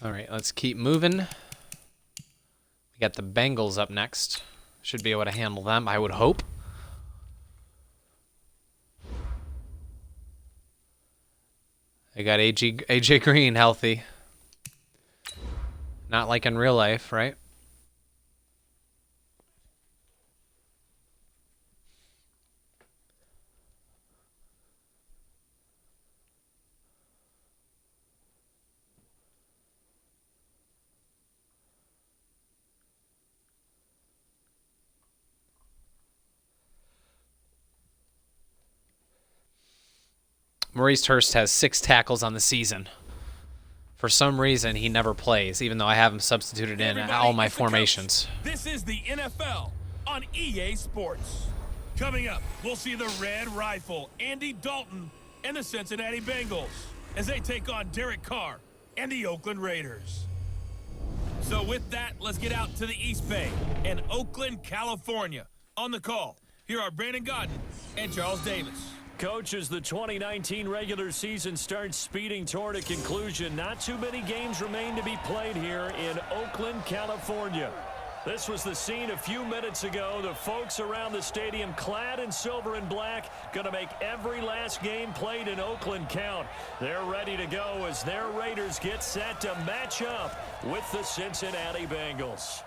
All right, let's keep moving. We got the Bengals up next. Should be able to handle them, I would hope. They got AJ Green healthy. Not like in real life, right? Maurice Hurst has 6 tackles on the season. For some reason, he never plays, even though I have him substituted in all my formations. This is the NFL on EA Sports. Coming up, we'll see the Red Rifle, Andy Dalton, and the Cincinnati Bengals as they take on Derek Carr and the Oakland Raiders. So with that, let's get out to the East Bay in Oakland, California. On the call, here are Brandon Godden and Charles Davis. Coach, as the 2019 regular season starts speeding toward a conclusion, not too many games remain to be played here in Oakland, California. This was the scene a few minutes ago. The folks around the stadium clad in silver and black going to make every last game played in Oakland count. They're ready to go as their Raiders get set to match up with the Cincinnati Bengals.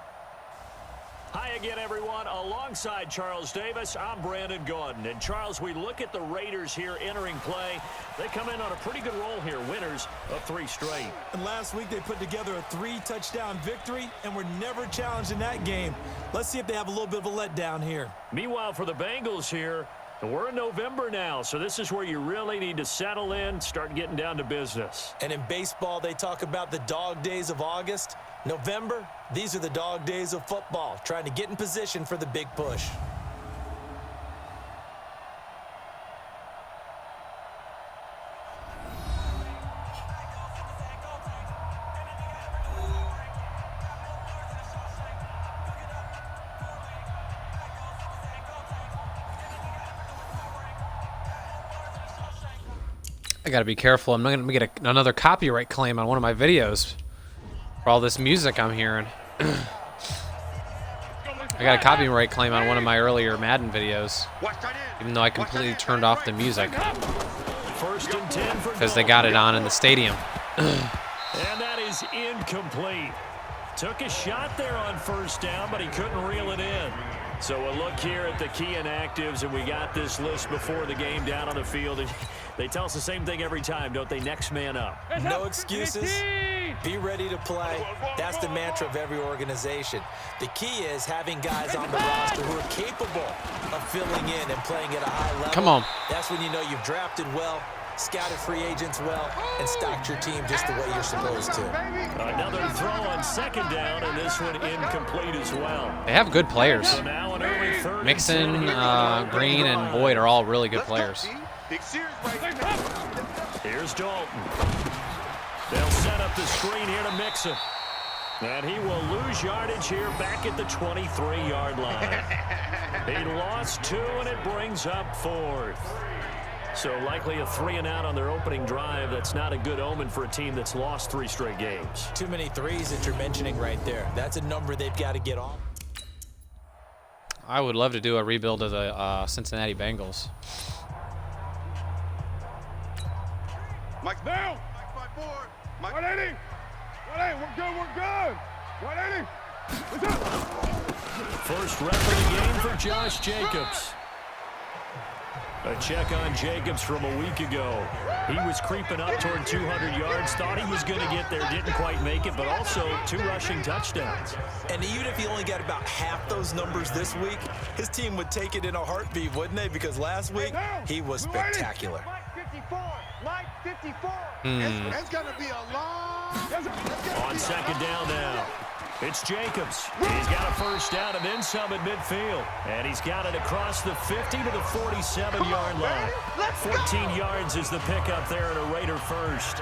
Hi again, everyone. Alongside Charles Davis, I'm Brandon Gaudin. And Charles, we look at the Raiders here entering play. They come in on a pretty good roll here, winners of 3 straight. And last week they put together a 3-touchdown victory and were never challenged in that game. Let's see if they have a little bit of a letdown here. Meanwhile, for the Bengals here, we're in November now, so this is where you really need to settle in, start getting down to business. And in baseball, they talk about the dog days of August. November, these are the dog days of football, trying to get in position for the big push. I gotta be careful. I'm not gonna get another copyright claim on one of my videos for all this music I'm hearing. I got a copyright claim on one of my earlier Madden videos, even though I completely turned off the music because they got it on in the stadium. And that is incomplete. Took a shot there on first down, but he couldn't reel it in. So a look here at the key inactives, and we got this list before the game down on the field. And they tell us the same thing every time, don't they? Next man up. No excuses. Be ready to play. That's the mantra of every organization. The key is having guys on the roster who are capable of filling in and playing at a high level. Come on. That's when you know you've drafted well, scouted free agents well, and stocked your team just the way you're supposed to. Another throw on second down, and this one incomplete as well. They have good players. So now an early third Mixon, Green, and Boyd are all really good players. Here's Dalton. They'll set up the screen here to Mixon. And he will lose yardage here back at the 23-yard line. He lost 2, and it brings up 4th. So likely a 3-and-out on their opening drive. That's not a good omen for a team that's lost 3 straight games. Too many threes that you're mentioning right there. That's a number they've got to get off. I would love to do a rebuild of the Cincinnati Bengals. Mike down. Mike 5-4. Mike 180. 180. We're good. 180. What's up? First rep of the game for Josh Jacobs. A check on Jacobs from a week ago. He was creeping up toward 200 yards. Thought he was going to get there. Didn't quite make it, but also 2 rushing touchdowns. And even if he only got about half those numbers this week, his team would take it in a heartbeat, wouldn't they? Because last week, he was spectacular. Mike 54. It's going to be a long... On second down now. It's Jacobs. He's got a first down and then some at midfield. And he's got it across the 50 to the 47-yard line. 14 yards is the pickup there at a Raider first.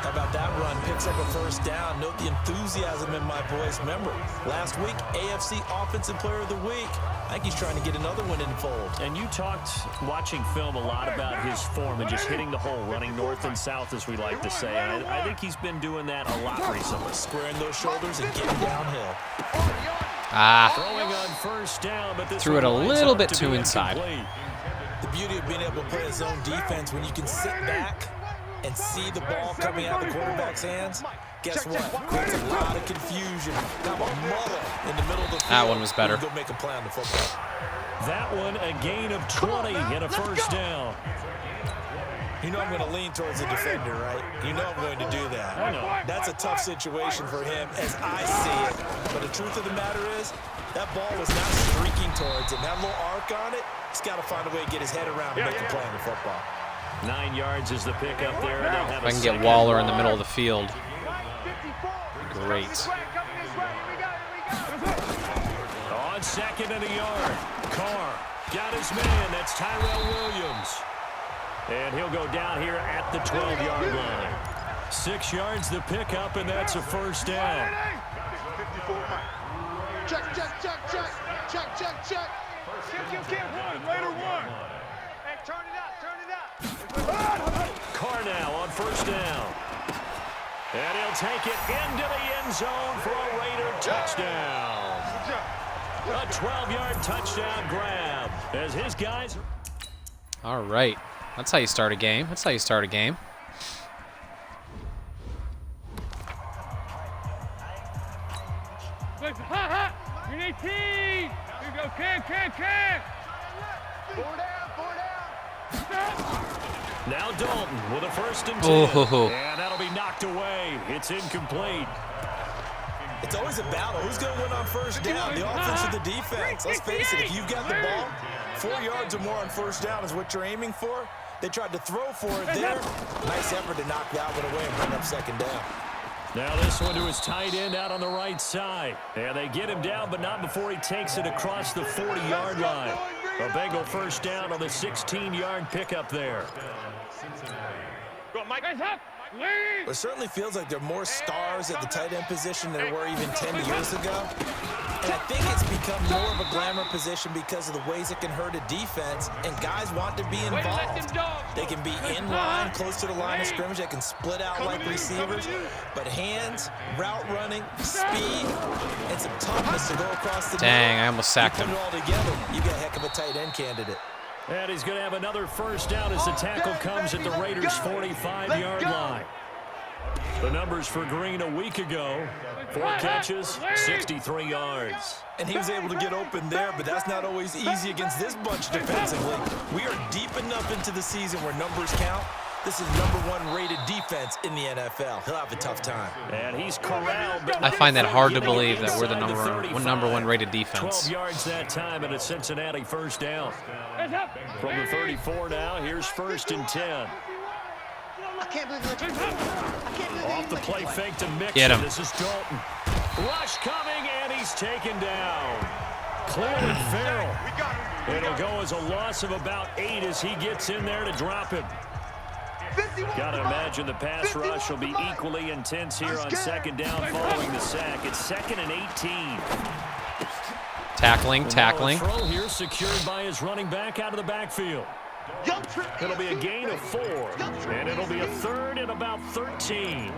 How about that run? Picks up a first down. Note the enthusiasm in my voice. Remember, last week, AFC Offensive Player of the Week. I think he's trying to get another one in the fold. And you talked, watching film, a lot about his form and just hitting the hole, running north and south, as we like to say. I think he's been doing that a lot recently. Squaring those shoulders and getting downhill. Throwing on first down, but this Threw it a little bit too inside. The beauty of being able to play his own defense, when you can sit back and see the ball coming out of the quarterback's hands, guess what? Creates a lot of confusion. Got a muddle in the middle of the field. That one was better. Go make a play on the football. That one, a gain of 20 and a first down. You know I'm going to lean towards the defender, right? You know I'm going to do that. I know. That's a tough situation for him as I see it. But the truth of the matter is, that ball was not streaking towards him. That little arc on it, he's got to find a way to get his head around and make a play on the football. 9 yards is the pickup there. If I can get Waller in the middle of the field. Great. On second and a yard. Carr got his man. That's Tyrell Williams. And he'll go down here at the 12-yard line. 6 yards the pickup, and that's a first down. Check. Later one. Hey, turn it up. Carr now on first down. And he'll take it into the end zone for a Raider touchdown. A 12-yard touchdown grab as his guys. All right. That's how you start a game. You need team. Here you go, can. 4 down. Now Dalton with a first and 10. Oh. And that'll be knocked away. It's incomplete. It's always a battle. Who's going to win on first down, the offense or the defense? Let's face it, if you've got the ball, 4 yards or more on first down is what you're aiming for. They tried to throw for it there. Nice effort to knock that one away and bring up second down. Now this one to his tight end out on the right side. And they get him down, but not before he takes it across the 40-yard line. A Bengal first down on the 16-yard pickup there. Go, Mike. It certainly feels like there are more stars at the tight end position than there were even 10 years ago. And I think it's become more of a glamour position because of the ways it can hurt a defense, and guys want to be involved. They can be in line, close to the line of scrimmage. They can split out like receivers. But hands, route running, speed, and some toughness to go across the Dang, I almost sacked him. Put it all together, you got a heck of a tight end candidate. And he's going to have another first down as the tackle comes at the Raiders' 45-yard line. The numbers for Green a week ago: 4 catches, 63 yards. And he was able to get open there, but that's not always easy against this bunch defensively. We are deep enough into the season where numbers count. This is #1 rated defense in the NFL. He'll have a tough time. And he's corralled. But I find that hard to believe that we're the number one rated defense. 12 yards that time and a Cincinnati first down. From the 34 now, here's first and 10. I can't believe it. Off the play fake to Mixon. Get him. This is Dalton. Rush coming, and he's taken down. Clearly Farrell. It'll go as a loss of about 8 as he gets in there to drop him. Got to imagine the pass rush will be equally intense here on second down following the sack. It's 2nd and 18. Tackling. Throw here secured by his running back out of the backfield. It'll be a gain of 4, and it'll be a 3rd and about 13.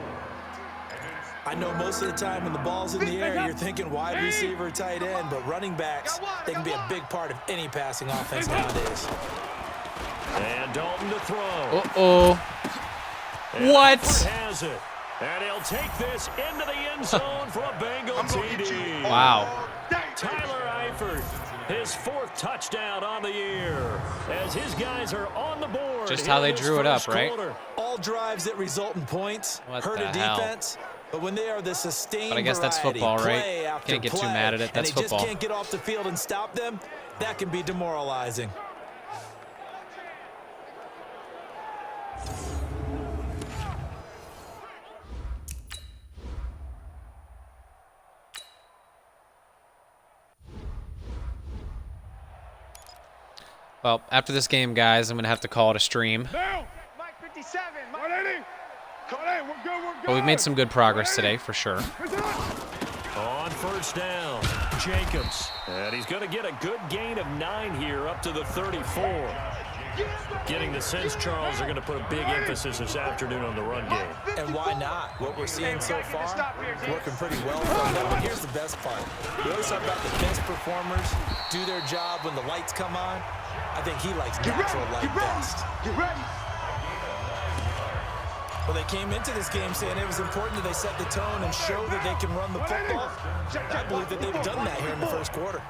I know most of the time when the ball's in the air, you're thinking wide receiver, tight end, but running backs, they can be a big part of any passing offense nowadays. And Dalton to throw. Uh-oh. What? Has it. And he'll take this into the end zone for a Bengal TD. Wow. Tyler Eifert, his 4th touchdown on the year, as his guys are on the board. Just how they drew it up, right? All drives that result in points hurt a defense, but when they are the sustained But I guess that's variety, football, right? play after Can't get too play, mad at it. That's and they football. just can't get off the field and stop them, that can be demoralizing. Well, after this game, guys, I'm going to have to call it a stream. Mike 57. 180. But we've made some good progress today, for sure. On first down, Jacobs. And he's going to get a good gain of 9 here up to the 34. Getting the sense, Charles, are going to put a big emphasis this afternoon on the run game. And why not? What we're seeing so far, working pretty well for them. But here's the best part. We always talk about the best performers do their job when the lights come on. I think he likes natural light best. Get ready. Well, they came into this game saying it was important that they set the tone and show that they can run the football. I believe that they've done that here in the first quarter.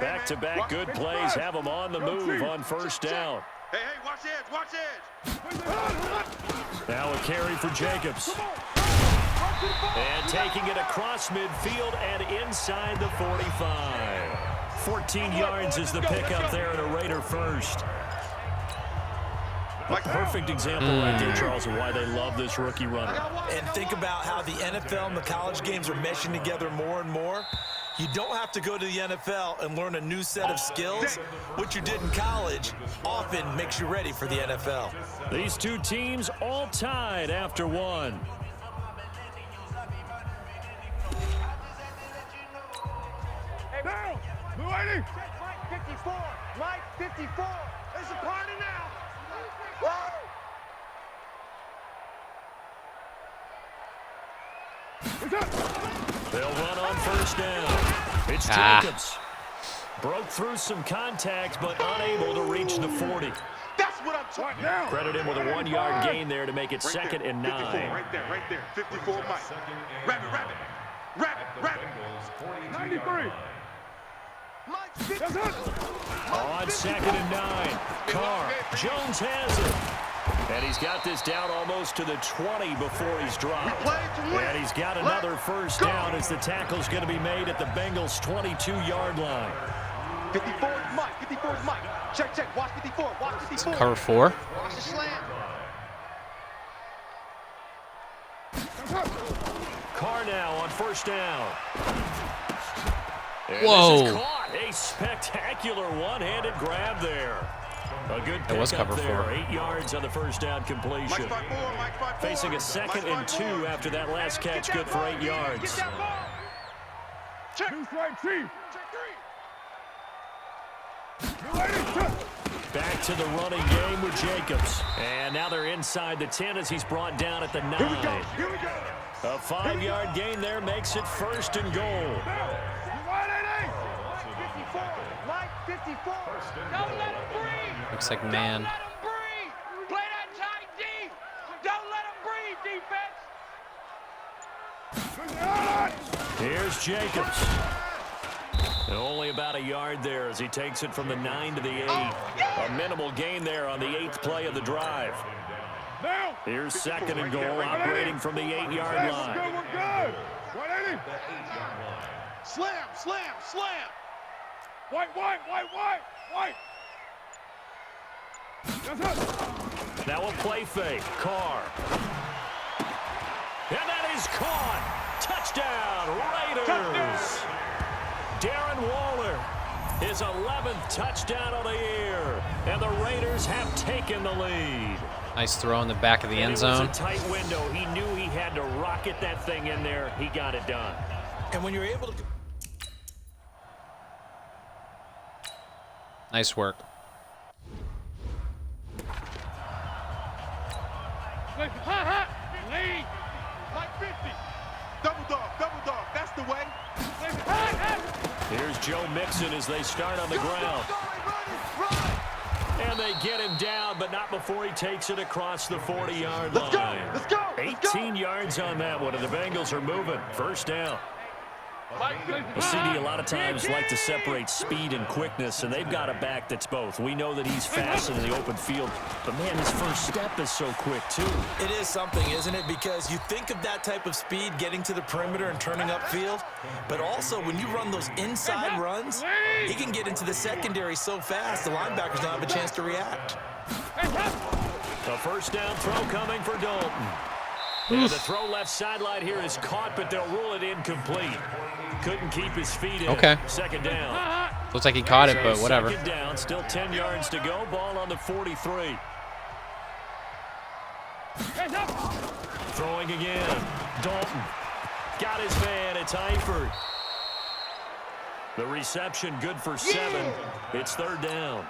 Back-to-back good plays have them on the move on first down. Hey, watch edge, watch edge. Now a carry for Jacobs. And taking it across midfield and inside the 45. 14 yards is the pickup there and a Raider first. A perfect example right there, Charles, of why they love this rookie runner. And think about how the NFL and the college games are meshing together more and more. You don't have to go to the NFL and learn a new set of skills. What you did in college often makes you ready for the NFL. These two teams all tied after one. Now, blue 80. Mike 54. Mike 54. It's a party now. Woo! They'll run on first down. It's Jacobs. Broke through some contact, but unable to reach the 40. That's what I'm talking about. Credit him with a 1-yard gain there to make it second and 9. 54, right there. 54, Mike. Wrap it. 93. On second and 9. Carr. Jones has it. And he's got this down almost to the 20 before he's dropped. And he's got another first down as the tackle's going to be made at the Bengals' 22-yard line. 54 is Mike. 54 is Mike. Check. Watch 54. Watch 54. Cover 4. Watch the slam. Carr now on first down. And Whoa. This is caught. A spectacular one-handed grab there. A good That was pickup cover there. 4. 8 yards on the first down completion. Facing a 2nd and 2 after that last catch, good for 8 yards. Check. Chief. Back to the running game with Jacobs. And now they're inside the 10 as he's brought down at the 9. Here we go. A 5-yard gain there makes it 1st and goal. Mike 54. Don't let him breathe. Looks like man. Don't let him breathe. Play that tight deep. Don't let him breathe, defense. Here's Jacobs. And only about a yard there as he takes it from the 9 to the 8. A minimal gain there on the 8th play of the drive. Here's 2nd and goal, operating from the 8-yard line. We're good. 180. Slam. White. Now a play fake. Carr. And that is caught. Touchdown, Raiders. Darren Waller, his 11th touchdown of the year. And the Raiders have taken the lead. Nice throw in the back of the end zone. It was a tight window. He knew he had to rocket that thing in there. He got it done. And when you're able to... Nice work. Hot. Lead. Mike 50. Double dog. That's the way. Here's Joe Mixon as they start on the ground. And they get him down, but not before he takes it across the 40-yard line. Let's go. 18 yards on that one, and the Bengals are moving. First down. The CD a lot of times like to separate speed and quickness, and they've got a back that's both. We know that he's fast in the open field, but man, his first step is so quick too. It is something, isn't it? Because you think of that type of speed getting to the perimeter and turning upfield, but also when you run those inside runs, he can get into the secondary so fast, the linebackers don't have a chance to react. A first down throw coming for Dalton. And the throw left sideline here is caught, but they'll rule it incomplete. Couldn't keep his feet in. Okay. Second down. Looks like he caught it, but whatever. Second down, still 10 yards to go. Ball on the 43. Throwing again. Dalton. Got his man. It's Eifert. The reception good for 7. It's 3rd down.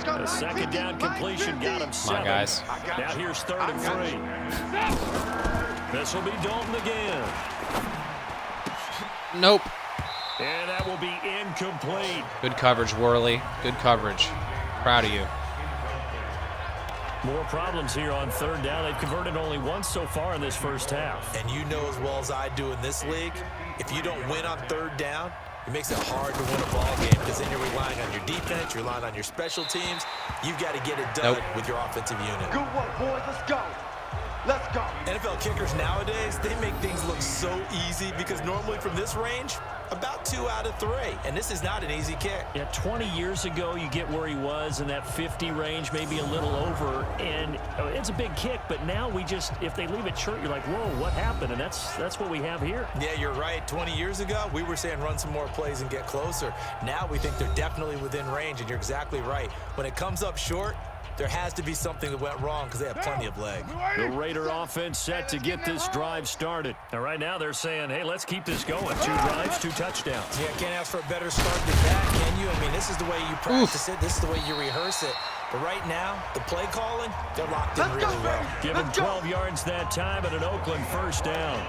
A second down completion got him 7. Come on, guys. Now here's 3rd and 3. This will be Dalton again. Nope. And that will be incomplete. Good coverage, Worley. Good coverage. Proud of you. More problems here on 3rd down. They've converted only once so far in this first half. And you know as well as I do in this league, if you don't win on 3rd down, it makes it hard to win a ball game because then you're relying on your defense, you're relying on your special teams. You've got to get it done with your offensive unit. Good work, boys. Let's go. Let's go. NFL kickers nowadays, they make things look so easy because normally from this range, about 2 out of 3. And this is not an easy kick. Yeah, 20 years ago, you get where he was in that 50 range, maybe a little over, and it's a big kick. But now we just, if they leave it short, you're like, whoa, what happened? And that's what we have here. Yeah, you're right. 20 years ago, we were saying run some more plays and get closer. Now we think they're definitely within range, and you're exactly right. When it comes up short, there has to be something that went wrong because they have plenty of leg. The Raider offense set to get this drive started. And right now they're saying, hey, let's keep this going. 2 drives, 2 touchdowns. Yeah, can't ask for a better start than that, can you? I mean, this is the way you practice it. This is the way you rehearse it. But right now, the play calling, they're locked in really well. Give him 12 yards that time and an Oakland 1st down.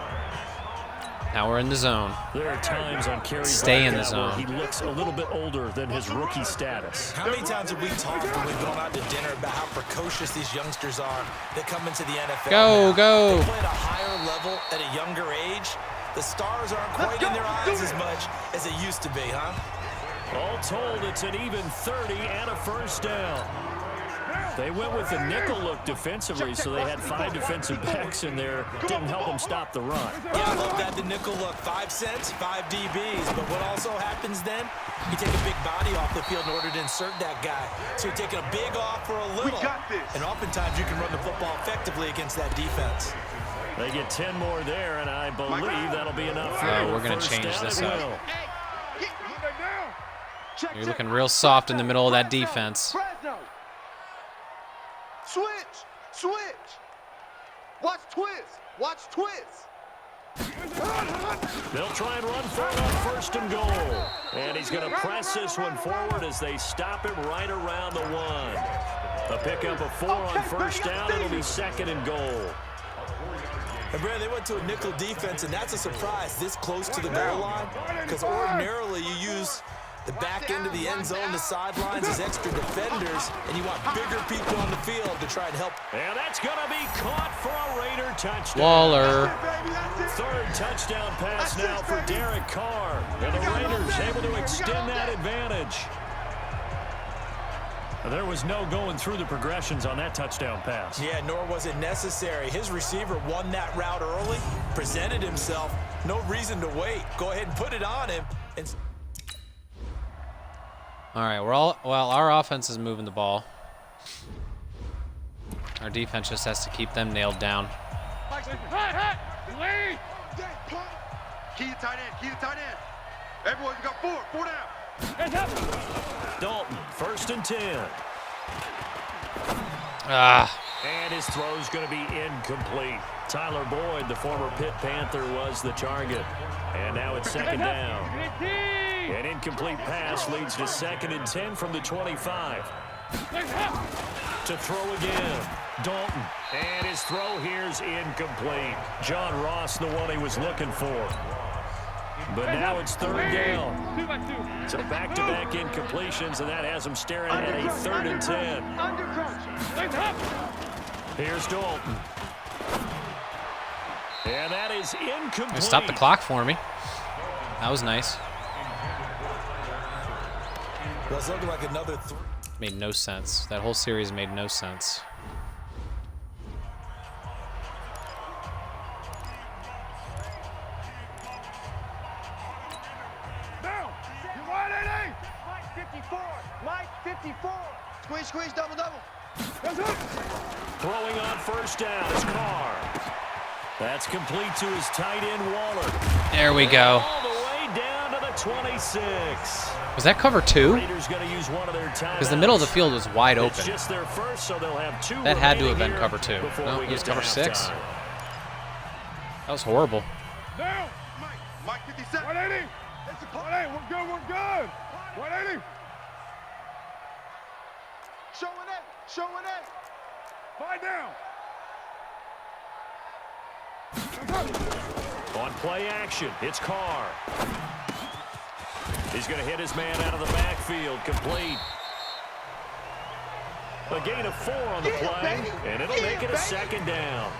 Now we're in the zone. There are times on carries Stay like in the that zone. where he looks a little bit older than his rookie status. How many times have we talked when we've gone out to dinner about how precocious these youngsters are that come into the NFL Go, now? go. They play at a higher level at a younger age. The stars aren't quite in their eyes as much as they used to be, huh? All told, it's an even 30 and a 1st down. They went with the nickel look defensively, so they had 5 defensive backs in there. Didn't help them stop the run. Yeah, I love that, the nickel look. 5 cents, 5 DBs. But what also happens then, you take a big body off the field in order to insert that guy. So you're taking a big off for a little. We got this. And oftentimes you can run the football effectively against that defense. They get 10 more there, and I believe that'll be enough for we're going gonna to change this up. Check, You're check. looking real soft in the middle of that defense. Fresno. Switch. Switch. Watch twist. Watch twist. They'll try and run for it on 1st and goal. And he's going to press this one forward as they stop him right around the 1. A pickup of 4 on 1st down. It'll be 2nd and goal. And Brad, they went to a nickel defense, and that's a surprise this close to the goal line, because ordinarily you use the back end of the end zone, the sidelines as extra defenders, and you want bigger people on the field to try and help. And that's going to be caught for a Raider touchdown. Waller. 3rd touchdown pass now for Derek Carr. And the Raiders able to extend that advantage. There was no going through the progressions on that touchdown pass. Yeah, nor was it necessary. His receiver won that route early, presented himself. No reason to wait. Go ahead and put it on him. And All right, our offense is moving the ball. Our defense just has to keep them nailed down. Key to tight end. Key to tight end. Everyone, you got 4. 4 down. Dalton, 1st and 10. And his throw's going to be incomplete. Tyler Boyd, the former Pitt Panther, was the target. And now it's 2nd down. An incomplete pass leads to 2nd and 10 from the 25. To throw again, Dalton. And his throw here's incomplete. John Ross, the one he was looking for. But now it's 3rd down. So back-to-back incompletions, and that has him staring at a 3rd and 10. Here's Dalton. And that is incomplete. Stop the clock for me. That was nice. well, it's looking like another Made no sense. That whole series made no sense. Down. You wide, Eddie. Mike 54. Mike 54. Squeeze, squeeze, double, double. That's it. Throwing on 1st down is Carr. That's complete to his tight end, Waller. There we go. All the way down to the 26. Was that cover 2? Raiders going to use one of their timeouts. Because the middle of the field was wide It's open. just their first, so they'll have 2 That had to have remaining been here cover 2. before No, we it was get to cover 6. halftime. That was horrible. Down. Mike 57. 180. 180. We're good. We're good. 180. Showing it. Showing it. Fight down. On play action, it's Carr. He's going to hit his man out of the backfield, complete. A gain of 4 on the play, and it'll make it a second down.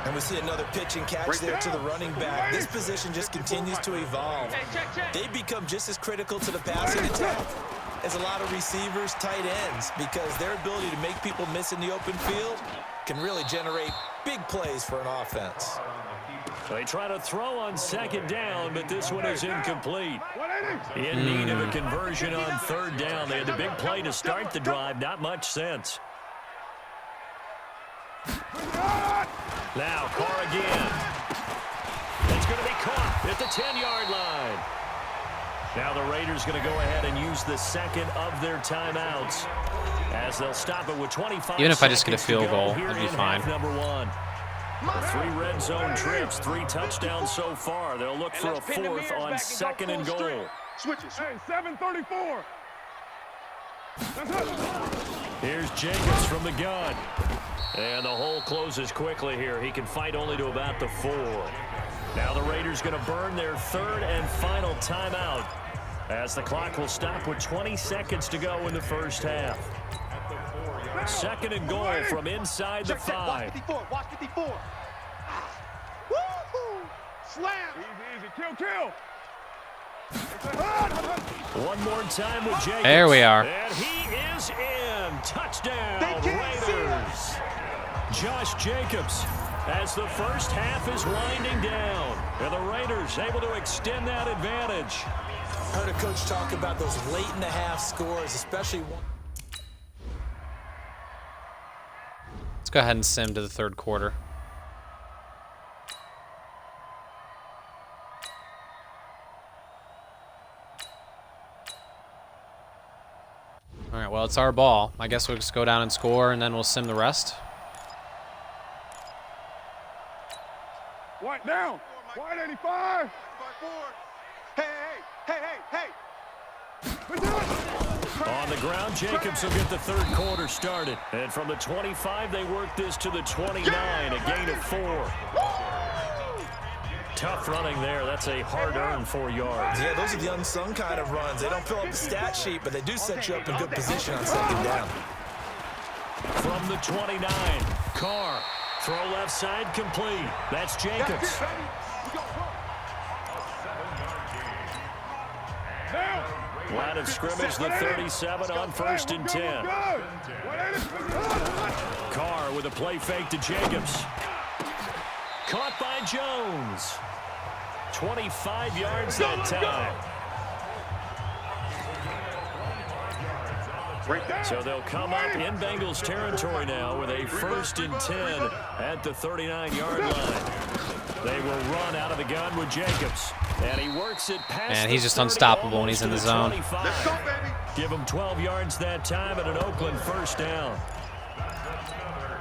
And we see another pitch and catch there to the running back. This position just continues to evolve. They become just as critical to the passing attack as a lot of receivers, tight ends, because their ability to make people miss in the open field can really generate big plays for an offense. They try to throw on second down, but this one is incomplete. In need of a conversion on third down. They had the big play to start the drive. Not much sense. Now, Carr again. It's going to be caught at the 10-yard line. Now the Raiders going to go ahead and use the second of their timeouts as they'll stop it with 25 Even if I just get a seconds field to go goal, here I'd be in fine. half number 1. 3 red zone trips, 3 touchdowns so far. They'll look for a 4th on 2nd and goal. Switches. Hey, 734. Here's Jacobs from the gun. And the hole closes quickly here. He can fight only to about the 4. Now the Raiders going to burn their 3rd and final timeout as the clock will stop with 20 seconds to go in the first half. 2nd and goal from inside the 5. Watch 54. Watch 54. Woo-hoo. Slam. Easy, easy. Kill. One more time with Jacobs. There we are. And he is in. Touchdown, They can't see Raiders. Josh Jacobs as the first half is winding down. And the Raiders able to extend that advantage. Heard a coach talk about those late in the half scores, especially one. Let's go ahead and sim to the 3rd quarter. All right, well, it's our ball. I guess we'll just go down and score, and then we'll sim the rest. White down. White 85. Hey. On the ground, Jacobs will get the 3rd quarter started. And from the 25, they work this to the 29, a gain of 4. Tough running there. That's a hard-earned 4 yards. Yeah, those are the unsung kind of runs. They don't fill up the stat sheet, but they do set you up in good position on 2nd down. From the 29, Carr. Throw left side complete. That's Jacobs. Line of scrimmage, the 37 on 1st and 10. Carr with a play fake to Jacobs. Caught by Jones. 25 yards that time. So they'll come up in Bengals territory now with a 1st and 10 at the 39-yard line. They will run out of the gun with Jacobs. And he works it past. Man, he's just 30, unstoppable when he's in the almost zone. to 25. Give him 12 yards that time at an Oakland 1st down.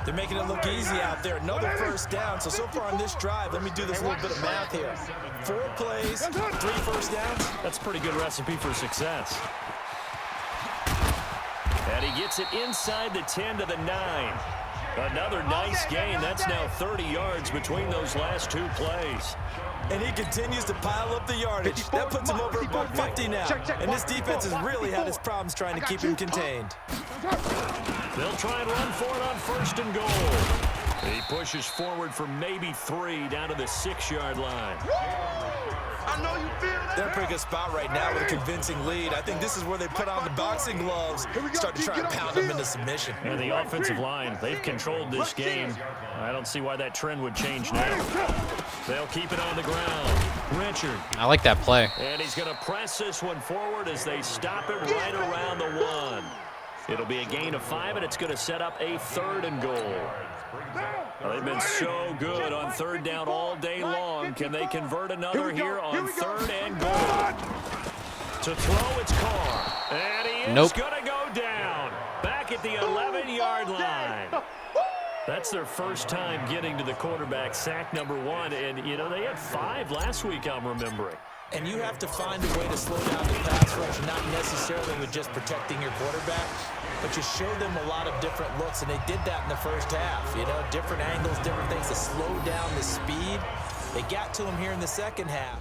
They're making it look easy out there. Another 1st down. So far on this drive, let me do this little bit of math here. 4 plays, 3 1st downs. That's a pretty good recipe for success. And he gets it inside the 10 to the 9. Another nice gain. That's now 30 yards between those last 2 plays. And he continues to pile up the yardage. That puts him over about 50 now. And this defense has really had its problems trying to keep him contained. They'll try and run for it on 1st and goal. He pushes forward for maybe 3 down to the 6-yard line. I know you feel that. They're in a pretty good spot right now with a convincing lead. I think this is where they put on the boxing gloves, start to try and pound them into submission. And the offensive line, they've controlled this game. I don't see why that trend would change now. They'll keep it on the ground. Richard. I like that play. And he's going to press this one forward as they stop it right around the 1. It'll be a gain of 5, and it's going to set up a 3rd and goal. Well, they've been so good on third down all day long. Can they convert another here on third and goal? To throw, it's Carr. And he is going to go down. Back at the 11-yard line. That's their first time getting to the quarterback, sack number 1. And, you know, they had 5 last week, I'm remembering. And you have to find a way to slow down the pass rush, not necessarily with just protecting your quarterback, but you show them a lot of different looks, and they did that in the first half. You know, different angles, different things to slow down the speed. They got to him here in the second half.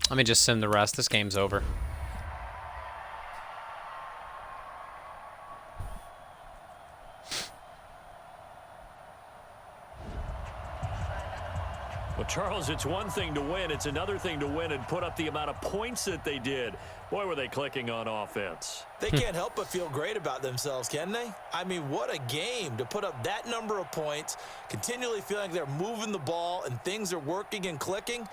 Let me just sim the rest. This game's over. Well, Charles, it's one thing to win. It's another thing to win and put up the amount of points that they did. Boy, were they clicking on offense. They can't help but feel great about themselves, can they? I mean, what a game to put up that number of points, continually feeling like they're moving the ball and things are working and clicking.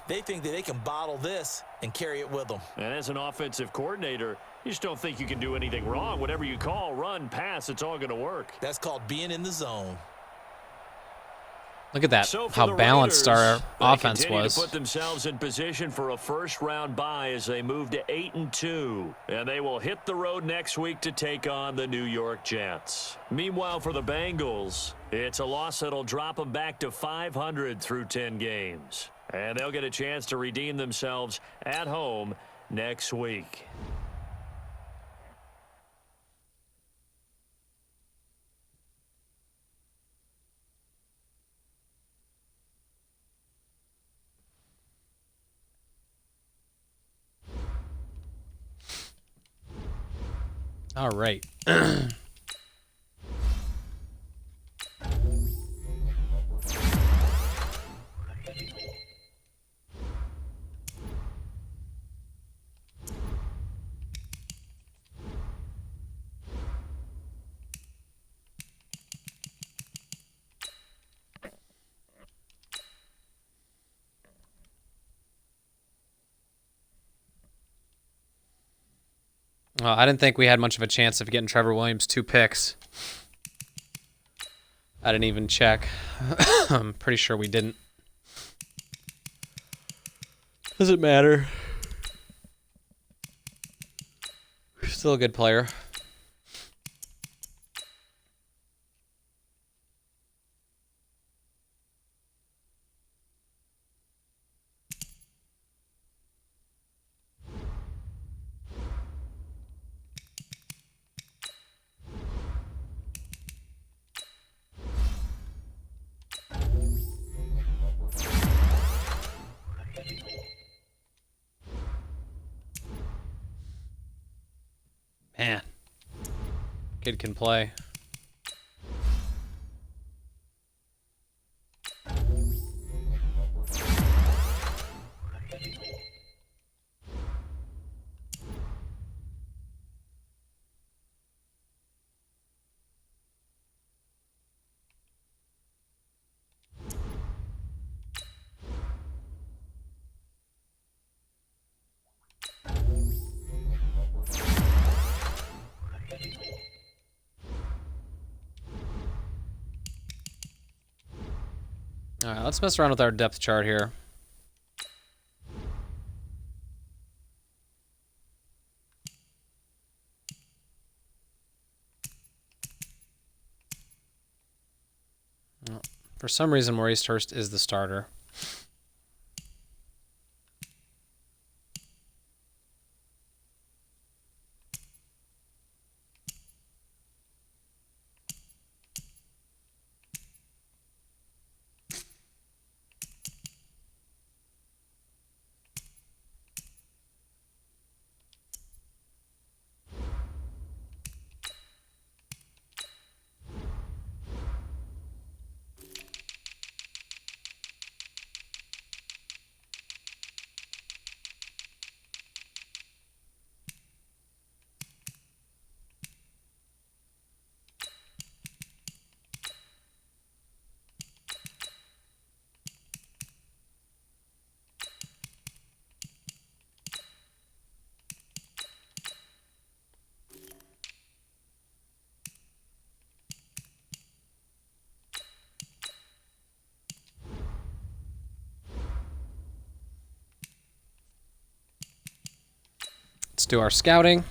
They think that they can bottle this and carry it with them. And as an offensive coordinator, you just don't think you can do anything wrong. Whatever you call, run, pass, it's all going to work. That's called being in the zone. Look at that, So how balanced our offense was. To put themselves in position for a first-round bye as they move to 8-2. And they will hit the road next week to take on the New York Jets. Meanwhile, for the Bengals, it's a loss that'll drop them back to 500 through 10 games. And they'll get a chance to redeem themselves at home next week. All right. I didn't think we had much of a chance of getting Trevor Williams 2 picks. I didn't even check. I'm pretty sure we didn't. Doesn't matter. Still a good player. Man, kid can play. All right, let's mess around with our depth chart here. Well, for some reason, Maurice Hurst is the starter. Let's do our scouting.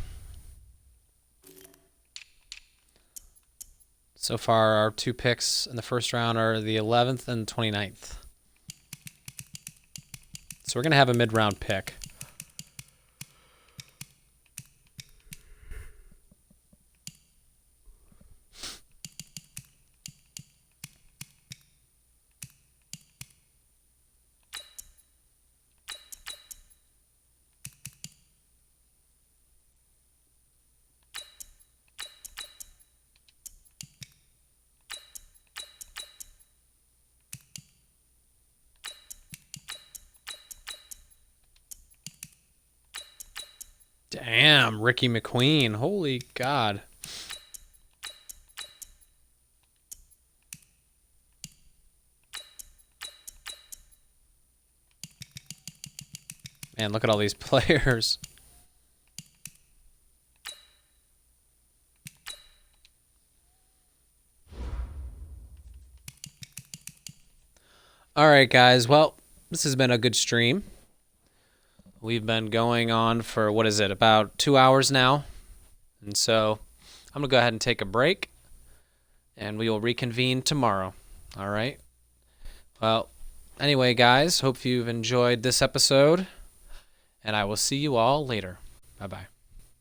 So far, our 2 picks in the first round are the 11th and 29th. So we're going to have a mid-round pick. Damn, Ricky McQueen. Holy God. Man, look at all these players. All right, guys. Well, this has been a good stream. We've been going on for, what is it, about 2 hours now. And so I'm going to go ahead and take a break. And we will reconvene tomorrow. All right? Well, anyway, guys, hope you've enjoyed this episode. And I will see you all later. Bye-bye.